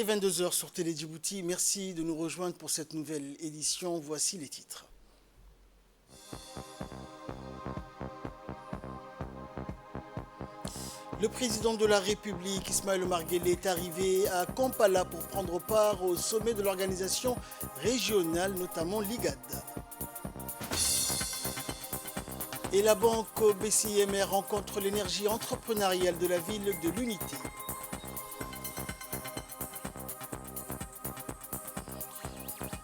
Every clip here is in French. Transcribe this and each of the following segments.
est 22 heures sur Télé Djibouti. Merci de nous rejoindre pour cette nouvelle édition. Voici les titres. Le président de la République, Ismaël Omar Guelleh, est arrivé à Kampala pour prendre part au sommet de l'organisation régionale, notamment l'IGAD. Et la banque BCIMR rencontre l'énergie entrepreneuriale de la ville de l'Unité.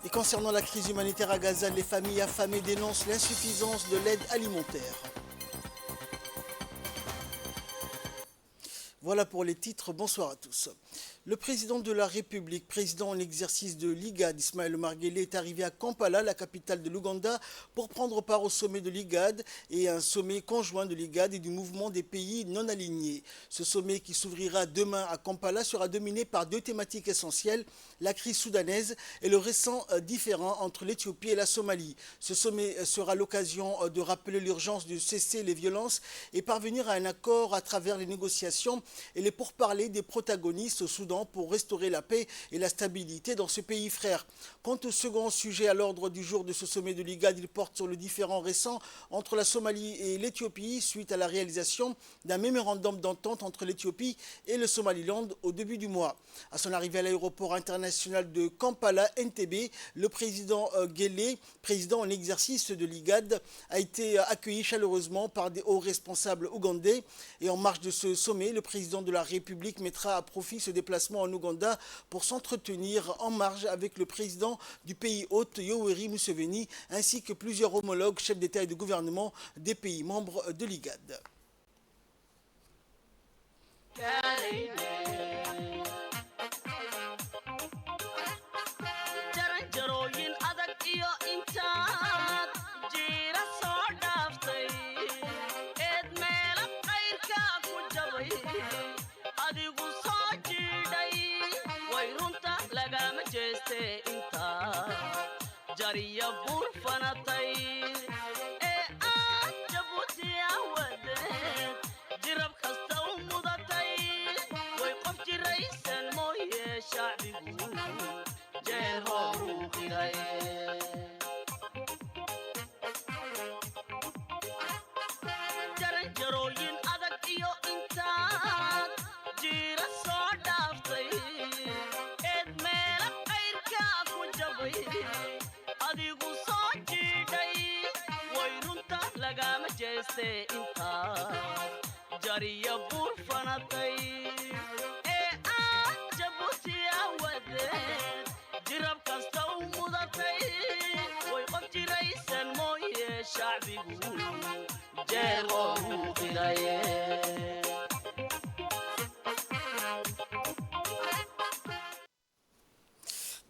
Et concernant la crise humanitaire à Gaza, les familles affamées dénoncent l'insuffisance de l'aide alimentaire. Voilà pour les titres, bonsoir à tous. Le président de la République, président en exercice de l'IGAD, Ismaël Omar Guelleh, est arrivé à Kampala, la capitale de l'Ouganda, pour prendre part au sommet de l'IGAD et un sommet conjoint de l'IGAD et du mouvement des pays non alignés. Ce sommet qui s'ouvrira demain à Kampala sera dominé par deux thématiques essentielles, la crise soudanaise et le récent différend entre l'Éthiopie et la Somalie. Ce sommet sera l'occasion de rappeler l'urgence de cesser les violences et parvenir à un accord à travers les négociations et les pourparlers des protagonistes au Soudan pour restaurer la paix et la stabilité dans ce pays frère. Quant au second sujet à l'ordre du jour de ce sommet de l'IGAD, il porte sur le différend récent entre la Somalie et l'Éthiopie suite à la réalisation d'un mémorandum d'entente entre l'Éthiopie et le Somaliland au début du mois. À son arrivée à l'aéroport international de Kampala, Entebbe, le président Guelleh, président en exercice de l'IGAD, a été accueilli chaleureusement par des hauts responsables ougandais. Et en marge de ce sommet, le président de la République mettra à profit ce déplacement en Ouganda pour s'entretenir en marge avec le président du pays hôte, Yoweri Museveni, ainsi que plusieurs homologues chefs d'État et de gouvernement des pays membres de l'IGAD.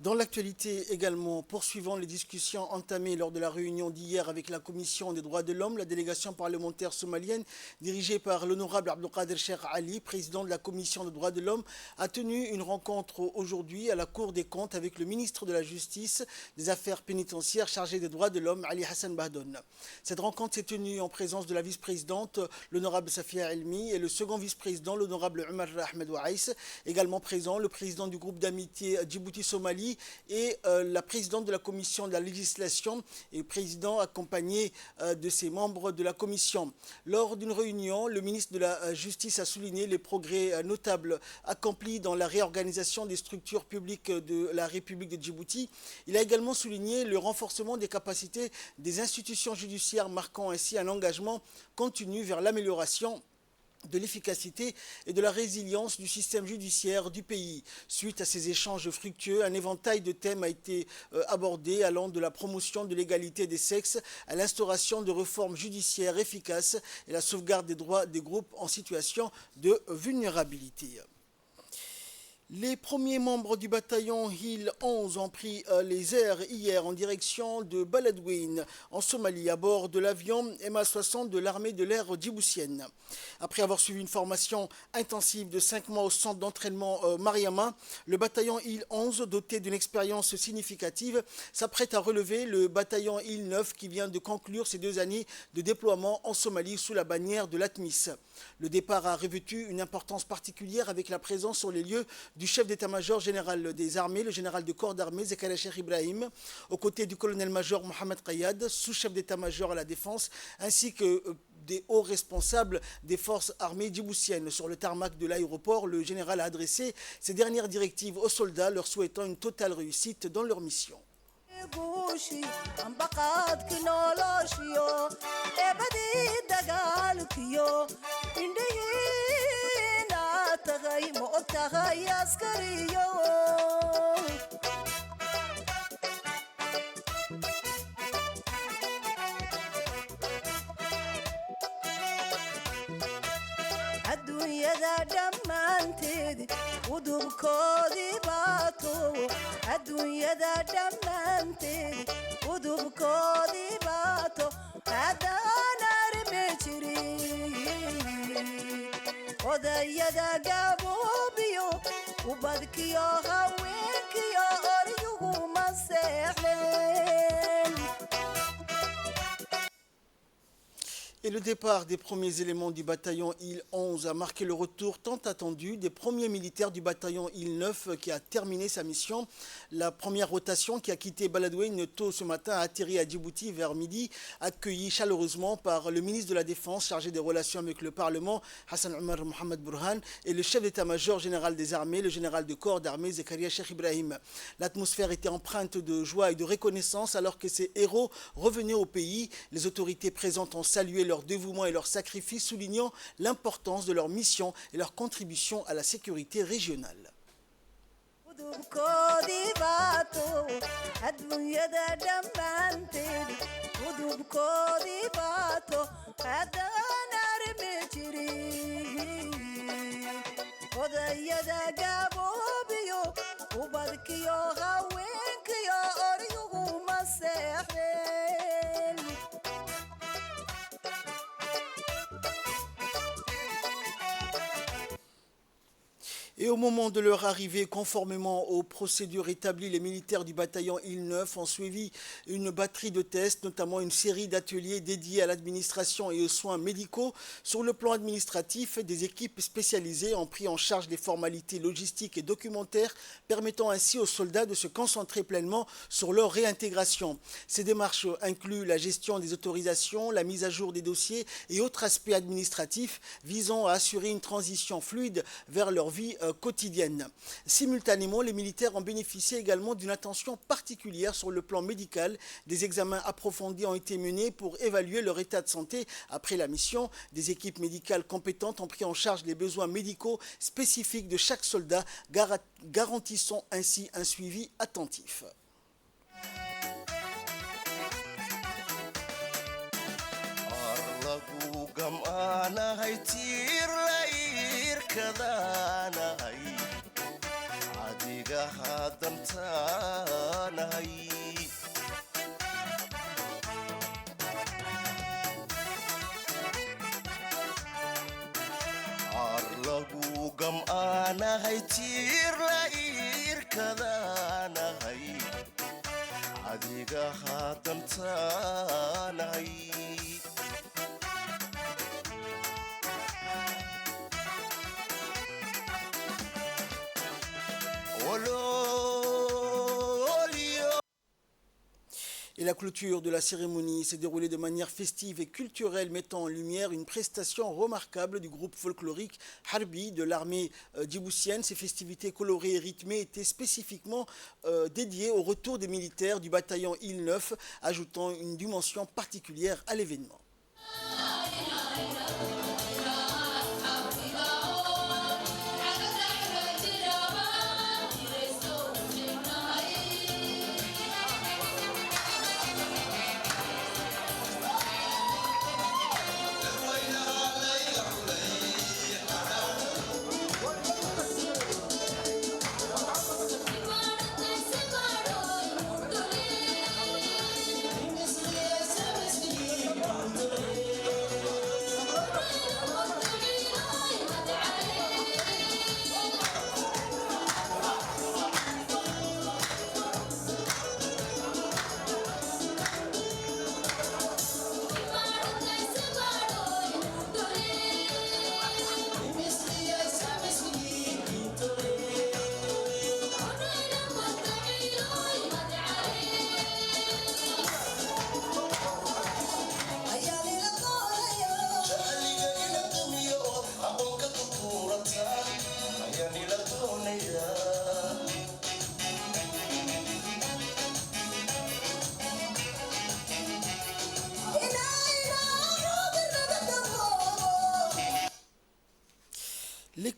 Dans l'actualité également, poursuivant les discussions entamées lors de la réunion d'hier avec la Commission des droits de l'homme, la délégation parlementaire somalienne dirigée par l'honorable Abdelkader Cheikh Ali, président de la Commission des droits de l'homme, a tenu une rencontre aujourd'hui à la Cour des comptes avec le ministre de la Justice, des Affaires pénitentiaires chargé des droits de l'homme, Ali Hassan Bahdoun. Cette rencontre s'est tenue en présence de la vice-présidente, l'honorable Safia Elmi, et le second vice-président, l'honorable Omar Ahmed Ouaïs, également présent, le président du groupe d'amitié Djibouti-Somalie, et la présidente de la commission de la législation et président accompagné de ses membres de la commission. Lors d'une réunion, le ministre de la Justice a souligné les progrès notables accomplis dans la réorganisation des structures publiques de la République de Djibouti. Il a également souligné le renforcement des capacités des institutions judiciaires, marquant ainsi un engagement continu vers l'amélioration de l'efficacité et de la résilience du système judiciaire du pays. Suite à ces échanges fructueux, un éventail de thèmes a été abordé allant de la promotion de l'égalité des sexes à l'instauration de réformes judiciaires efficaces et la sauvegarde des droits des groupes en situation de vulnérabilité. Les premiers membres du bataillon Hill 11 ont pris les airs hier en direction de Baladweyne, en Somalie, à bord de l'avion MA-60 de l'armée de l'air djiboutienne. Après avoir suivi une formation intensive de 5 mois au centre d'entraînement Mariama, le bataillon Hill 11, doté d'une expérience significative, s'apprête à relever le bataillon Hill 9 qui vient de conclure ses 2 années de déploiement en Somalie sous la bannière de l'ATMIS. Le départ a revêtu une importance particulière avec la présence sur les lieux du chef d'état-major général des armées, le général de corps d'armée Zakaria Cheikh Ibrahim, aux côtés du colonel-major Mohamed Kayad, sous-chef d'état-major à la défense, ainsi que des hauts responsables des forces armées djiboutiennes. Sur le tarmac de l'aéroport, le général a adressé ses dernières directives aux soldats, leur souhaitant une totale réussite dans leur mission. adduunyada dhammaanteed udubkoodii baato adduunyada dhammaanteed udubkoodii baato haddaan armi jirin odayada gaboobiyo ubadkiyo haweenkiyo oryuguma seexleen. Et le départ des premiers éléments du bataillon IL 11 a marqué le retour tant attendu des premiers militaires du bataillon IL 9 qui a terminé sa mission. La première rotation qui a quitté Baladouine tôt ce matin a atterri à Djibouti vers midi, accueilli chaleureusement par le ministre de la Défense chargé des relations avec le Parlement, Hassan Omar Mohamed Burhan, et le chef d'état-major général des armées, le général de corps d'armée Zakaria Cheikh Ibrahim. L'atmosphère était empreinte de joie et de reconnaissance alors que ces héros revenaient au pays. Les autorités présentes ont salué leur dévouement et leur sacrifice, soulignant l'importance de leur mission et leur contribution à la sécurité régionale. Et au moment de leur arrivée, conformément aux procédures établies, les militaires du bataillon IL 9 ont suivi une batterie de tests, notamment une série d'ateliers dédiés à l'administration et aux soins médicaux. Sur le plan administratif, des équipes spécialisées ont pris en charge les formalités logistiques et documentaires, permettant ainsi aux soldats de se concentrer pleinement sur leur réintégration. Ces démarches incluent la gestion des autorisations, la mise à jour des dossiers et autres aspects administratifs visant à assurer une transition fluide vers leur vie quotidienne. Simultanément, les militaires ont bénéficié également d'une attention particulière sur le plan médical. Des examens approfondis ont été menés pour évaluer leur état de santé après la mission. Des équipes médicales compétentes ont pris en charge les besoins médicaux spécifiques de chaque soldat, garantissant ainsi un suivi attentif. adiga hadantaanahay arlagu gam'aanahay tiir la irkadaanahay adiga hadantaanahay Et la clôture de la cérémonie s'est déroulée de manière festive et culturelle, mettant en lumière une prestation remarquable du groupe folklorique Harbi de l'armée djiboutienne. Ces festivités colorées et rythmées étaient spécifiquement dédiées au retour des militaires du bataillon IL 9, ajoutant une dimension particulière à l'événement.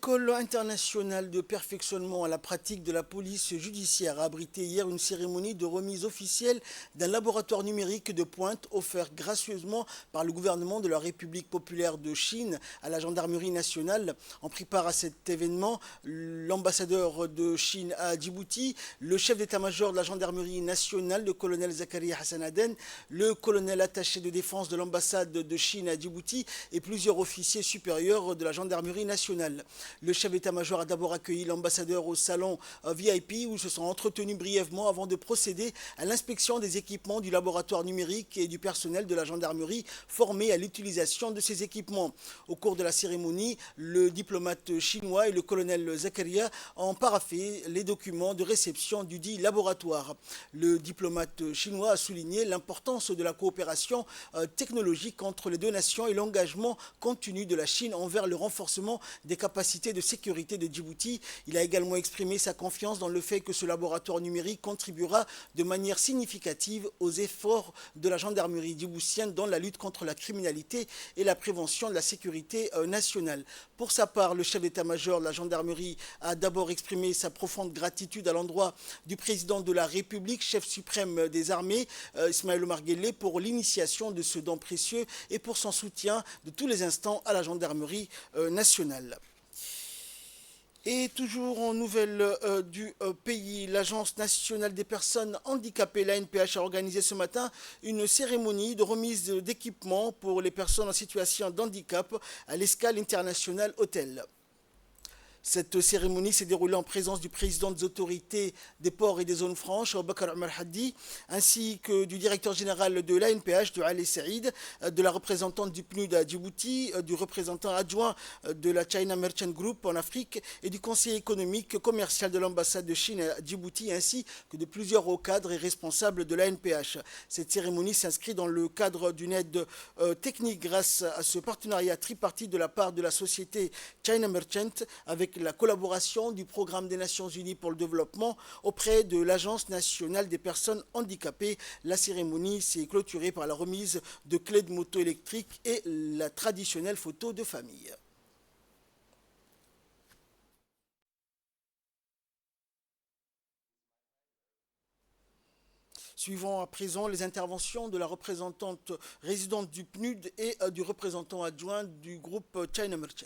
L'école internationale de perfectionnement à la pratique de la police judiciaire a abrité hier une cérémonie de remise officielle d'un laboratoire numérique de pointe offert gracieusement par le gouvernement de la République populaire de Chine à la gendarmerie nationale. En prit part à cet événement l'ambassadeur de Chine à Djibouti, le chef d'état-major de la gendarmerie nationale, le colonel Zakaria Hassan Aden, le colonel attaché de défense de l'ambassade de Chine à Djibouti et plusieurs officiers supérieurs de la gendarmerie nationale. Le chef d'état-major a d'abord accueilli l'ambassadeur au salon VIP où ils se sont entretenus brièvement avant de procéder à l'inspection des équipements du laboratoire numérique et du personnel de la gendarmerie formé à l'utilisation de ces équipements. Au cours de la cérémonie, le diplomate chinois et le colonel Zakaria ont paraphé les documents de réception du dit laboratoire. Le diplomate chinois a souligné l'importance de la coopération technologique entre les deux nations et l'engagement continu de la Chine envers le renforcement des capacités de sécurité de Djibouti. Il a également exprimé sa confiance dans le fait que ce laboratoire numérique contribuera de manière significative aux efforts de la gendarmerie djiboutienne dans la lutte contre la criminalité et la prévention de la sécurité nationale. Pour sa part, le chef d'état-major de la gendarmerie a d'abord exprimé sa profonde gratitude à l'endroit du président de la République, chef suprême des armées, Ismaël Omar Guelleh, pour l'initiation de ce don précieux et pour son soutien de tous les instants à la gendarmerie nationale. Et toujours en nouvelles du pays, l'Agence nationale des personnes handicapées, l'ANPH, a organisé ce matin une cérémonie de remise d'équipements pour les personnes en situation de handicap à l'Escale International Hotel. Cette cérémonie s'est déroulée en présence du président des autorités des ports et des zones franches, Bakar Omar Haddi, ainsi que du directeur général de l'ANPH, de Ali Saïd, de la représentante du PNUD à Djibouti, du représentant adjoint de la China Merchant Group en Afrique et du conseiller économique commercial de l'ambassade de Chine à Djibouti, ainsi que de plusieurs hauts cadres et responsables de l'ANPH. Cette cérémonie s'inscrit dans le cadre d'une aide technique grâce à ce partenariat tripartite de la part de la société China Merchant avec la collaboration du Programme des Nations Unies pour le développement auprès de l'Agence nationale des personnes handicapées. La cérémonie s'est clôturée par la remise de clés de moto électriques et la traditionnelle photo de famille. Suivons à présent les interventions de la représentante résidente du PNUD et du représentant adjoint du groupe China Merchant.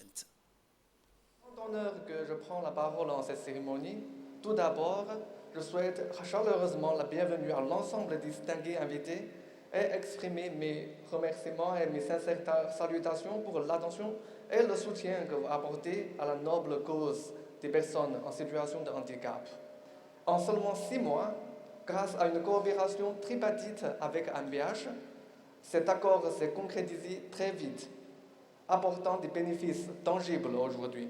Honneur que je prends la parole en cette cérémonie. Tout d'abord, je souhaite chaleureusement la bienvenue à l'ensemble des distingués invités et exprimer mes remerciements et mes sincères salutations pour l'attention et le soutien que vous apportez à la noble cause des personnes en situation de handicap. En seulement 6 mois, grâce à une coopération tripartite avec ANPH, cet accord s'est concrétisé très vite, apportant des bénéfices tangibles aujourd'hui.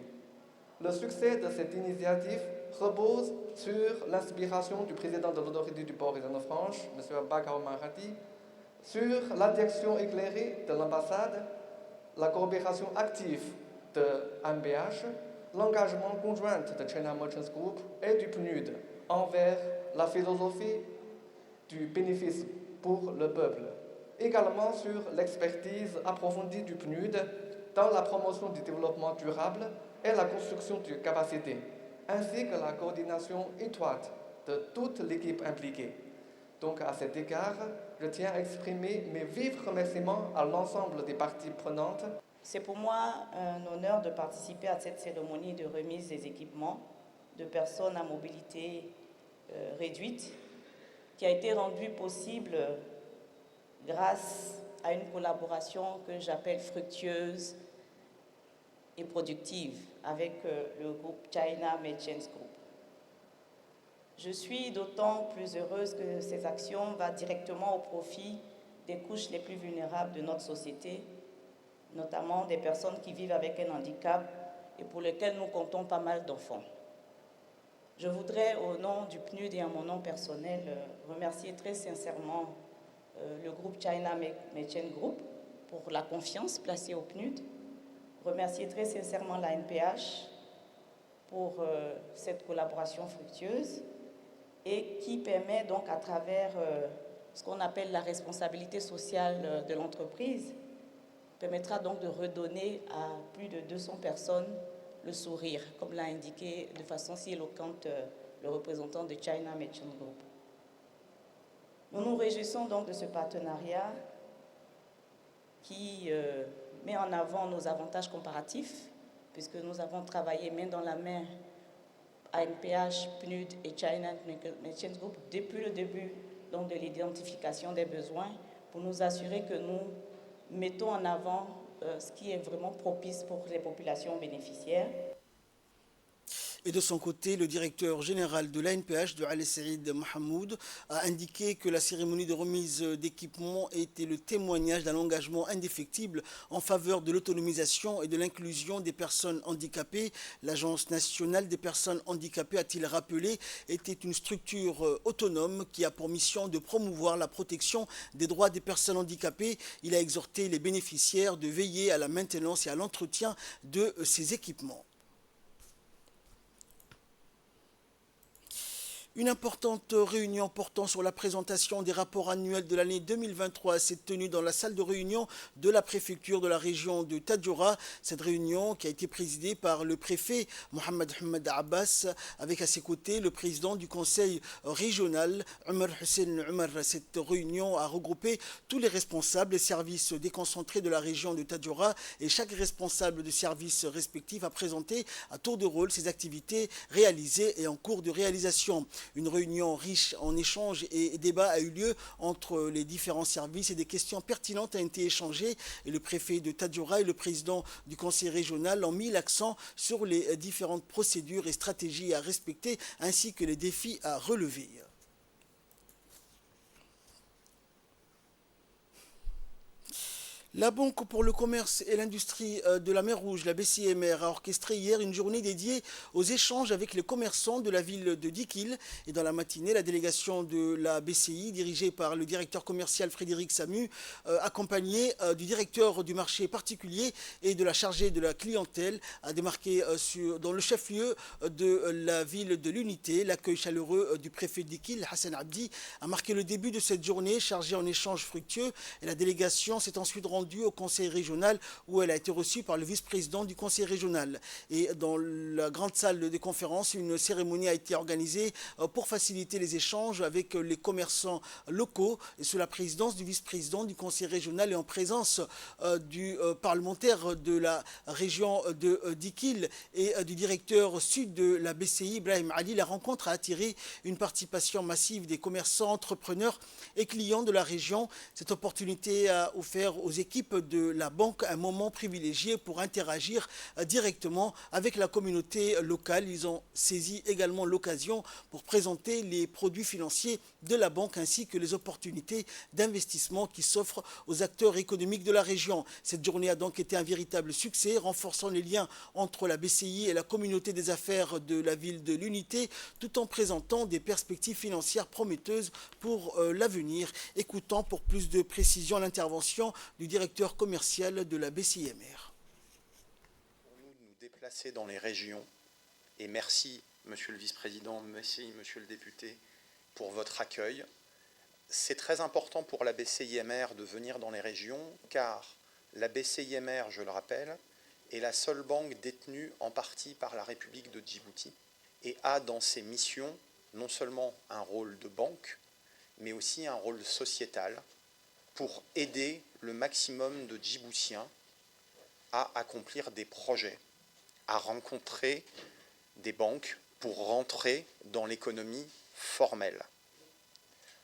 Le succès de cette initiative repose sur l'inspiration du président de l'autorité du port et de nos franches, M. Bakar Omar Haddi, sur la direction éclairée de l'ambassade, la coopération active de ANPH, l'engagement conjoint de China Merchants Group et du PNUD envers la philosophie du bénéfice pour le peuple. Également sur l'expertise approfondie du PNUD dans la promotion du développement durable et la construction de capacités, ainsi que la coordination étroite de toute l'équipe impliquée. Donc à cet égard, je tiens à exprimer mes vifs remerciements à l'ensemble des parties prenantes. C'est pour moi un honneur de participer à cette cérémonie de remise des équipements de personnes à mobilité réduite, qui a été rendue possible grâce à une collaboration que j'appelle fructueuse et productive avec le groupe China Merchants Group. Je suis d'autant plus heureuse que ces actions vont directement au profit des couches les plus vulnérables de notre société, notamment des personnes qui vivent avec un handicap et pour lesquelles nous comptons pas mal d'enfants. Je voudrais, au nom du PNUD et à mon nom personnel, remercier très sincèrement le groupe China Merchants Group pour la confiance placée au PNUD, remercier très sincèrement la NPH pour cette collaboration fructueuse et qui permet donc à travers ce qu'on appelle la responsabilité sociale de l'entreprise, permettra donc de redonner à plus de 200 personnes le sourire, comme l'a indiqué de façon si éloquente le représentant de China Merchants Group. Nous nous réjouissons donc de ce partenariat qui met en avant nos avantages comparatifs, puisque nous avons travaillé main dans la main ANPH, PNUD et China Merchants Group depuis le début donc, de l'identification des besoins pour nous assurer que nous mettons en avant ce qui est vraiment propice pour les populations bénéficiaires. Et de son côté, le directeur général de l'ANPH, de Ali Saïd Mohamoud, a indiqué que la cérémonie de remise d'équipements était le témoignage d'un engagement indéfectible en faveur de l'autonomisation et de l'inclusion des personnes handicapées. L'Agence nationale des personnes handicapées, a-t-il rappelé, était une structure autonome qui a pour mission de promouvoir la protection des droits des personnes handicapées. Il a exhorté les bénéficiaires de veiller à la maintenance et à l'entretien de ces équipements. Une importante réunion portant sur la présentation des rapports annuels de l'année 2023 s'est tenue dans la salle de réunion de la préfecture de la région de Tadjoura. Cette réunion qui a été présidée par le préfet Mohamed Ahmed Abbas, avec à ses côtés le président du conseil régional, Omar Hussein Omar. Cette réunion a regroupé tous les responsables des services déconcentrés de la région de Tadjoura et chaque responsable de service respectif a présenté à tour de rôle ses activités réalisées et en cours de réalisation. Une réunion riche en échanges et débats a eu lieu entre les différents services et des questions pertinentes ont été échangées. Et le préfet de Tadjoura et le président du conseil régional ont mis l'accent sur les différentes procédures et stratégies à respecter ainsi que les défis à relever. La Banque pour le commerce et l'industrie de la mer Rouge, la BCMR, a orchestré hier une journée dédiée aux échanges avec les commerçants de la ville de Dikil. Et dans la matinée, la délégation de la BCI, dirigée par le directeur commercial Frédéric Samu, accompagné du directeur du marché particulier et de la chargée de la clientèle, a démarqué dans le chef-lieu de la ville de l'Unité. L'accueil chaleureux du préfet de Dikil, Hassan Abdi, a marqué le début de cette journée chargée en échanges fructueux. Et la délégation s'est ensuite rendue au conseil régional où elle a été reçue par le vice-président du conseil régional. Et dans la grande salle de conférence, une cérémonie a été organisée pour faciliter les échanges avec les commerçants locaux et sous la présidence du vice-président du conseil régional et en présence du parlementaire de la région de Dikil et du directeur sud de la BCI, Ibrahim Ali. La rencontre a attiré une participation massive des commerçants, entrepreneurs et clients de la région. Cette opportunité a offert aux équipes de la banque un moment privilégié pour interagir directement avec la communauté locale. Ils ont saisi également l'occasion pour présenter les produits financiers de la banque ainsi que les opportunités d'investissement qui s'offrent aux acteurs économiques de la région. Cette journée a donc été un véritable succès, renforçant les liens entre la BCI et la communauté des affaires de la ville de l'Unité, tout en présentant des perspectives financières prometteuses pour l'avenir. Écoutons pour plus de précision l'intervention du directeur commercial de la BCMR. Pour nous déplacer dans les régions, et merci Monsieur le Vice-président, merci Monsieur le député pour votre accueil. C'est très important pour la BCIMR de venir dans les régions car la BCIMR, je le rappelle, est la seule banque détenue en partie par la République de Djibouti et a dans ses missions non seulement un rôle de banque, mais aussi un rôle sociétal pour aider le maximum de Djiboutiens à accomplir des projets, à rencontrer des banques pour rentrer dans l'économie formelle.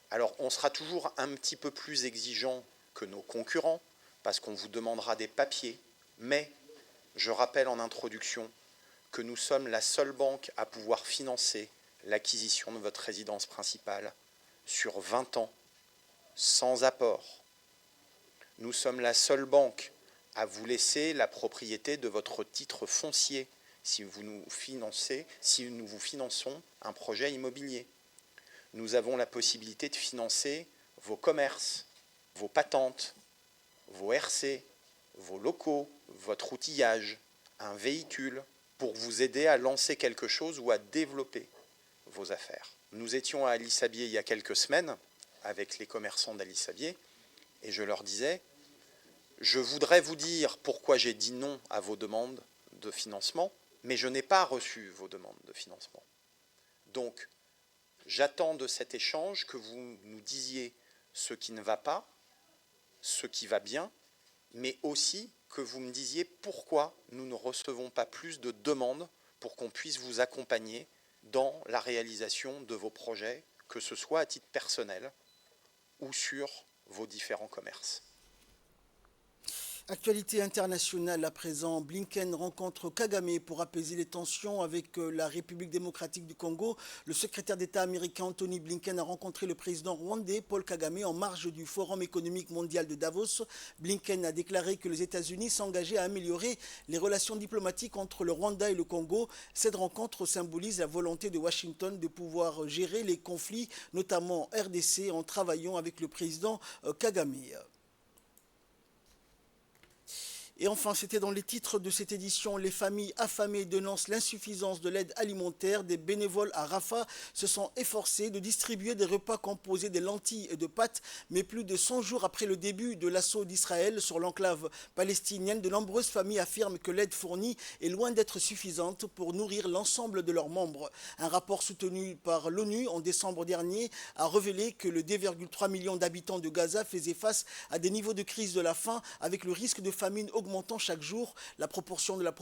Alors, on sera toujours un petit peu plus exigeant que nos concurrents, parce qu'on vous demandera des papiers, mais je rappelle en introduction que nous sommes la seule banque à pouvoir financer l'acquisition de votre résidence principale sur 20 ans, sans apport. Nous sommes la seule banque à vous laisser la propriété de votre titre foncier si nous vous finançons un projet immobilier. Nous avons la possibilité de financer vos commerces, vos patentes, vos RC, vos locaux, votre outillage, un véhicule, pour vous aider à lancer quelque chose ou à développer vos affaires. Nous étions à Ali Sabieh il y a quelques semaines avec les commerçants d'Ali Sabieh et je leur disais, je voudrais vous dire pourquoi j'ai dit non à vos demandes de financement, mais je n'ai pas reçu vos demandes de financement. Donc, j'attends de cet échange que vous nous disiez ce qui ne va pas, ce qui va bien, mais aussi que vous me disiez pourquoi nous ne recevons pas plus de demandes pour qu'on puisse vous accompagner dans la réalisation de vos projets, que ce soit à titre personnel ou sur vos différents commerces. Actualité internationale à présent, Blinken rencontre Kagame pour apaiser les tensions avec la République démocratique du Congo. Le secrétaire d'État américain Anthony Blinken a rencontré le président rwandais Paul Kagame en marge du Forum économique mondial de Davos. Blinken a déclaré que les États-Unis s'engageaient à améliorer les relations diplomatiques entre le Rwanda et le Congo. Cette rencontre symbolise la volonté de Washington de pouvoir gérer les conflits, notamment en RDC, en travaillant avec le président Kagame. Et enfin, c'était dans les titres de cette édition, les familles affamées dénoncent l'insuffisance de l'aide alimentaire. Des bénévoles à Rafah se sont efforcés de distribuer des repas composés de lentilles et de pâtes. Mais plus de 100 jours après le début de l'assaut d'Israël sur l'enclave palestinienne, de nombreuses familles affirment que l'aide fournie est loin d'être suffisante pour nourrir l'ensemble de leurs membres. Un rapport soutenu par l'ONU en décembre dernier a révélé que le 2,3 millions d'habitants de Gaza faisaient face à des niveaux de crise de la faim avec le risque de famine augmentant chaque jour. La proportion de la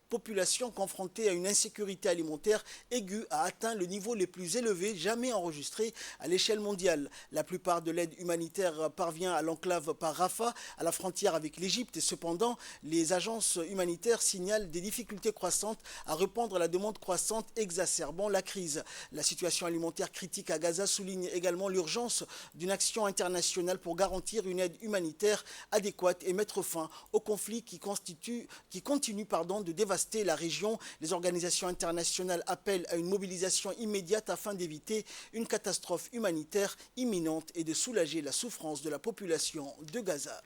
population confrontée à une insécurité alimentaire aiguë a atteint le niveau le plus élevé jamais enregistré à l'échelle mondiale. La plupart de l'aide humanitaire parvient à l'enclave par Rafah, à la frontière avec l'Égypte. Et cependant, les agences humanitaires signalent des difficultés croissantes à répondre à la demande croissante, exacerbant la crise. La situation alimentaire critique à Gaza souligne également l'urgence d'une action internationale pour garantir une aide humanitaire adéquate et mettre fin au conflit qui continue de dévaster la région. Les organisations internationales appellent à une mobilisation immédiate afin d'éviter une catastrophe humanitaire imminente et de soulager la souffrance de la population de Gaza.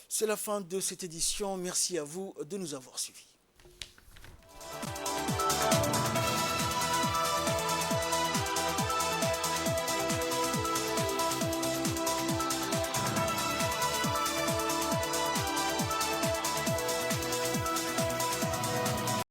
C'est la fin de cette édition. Merci à vous de nous avoir suivis.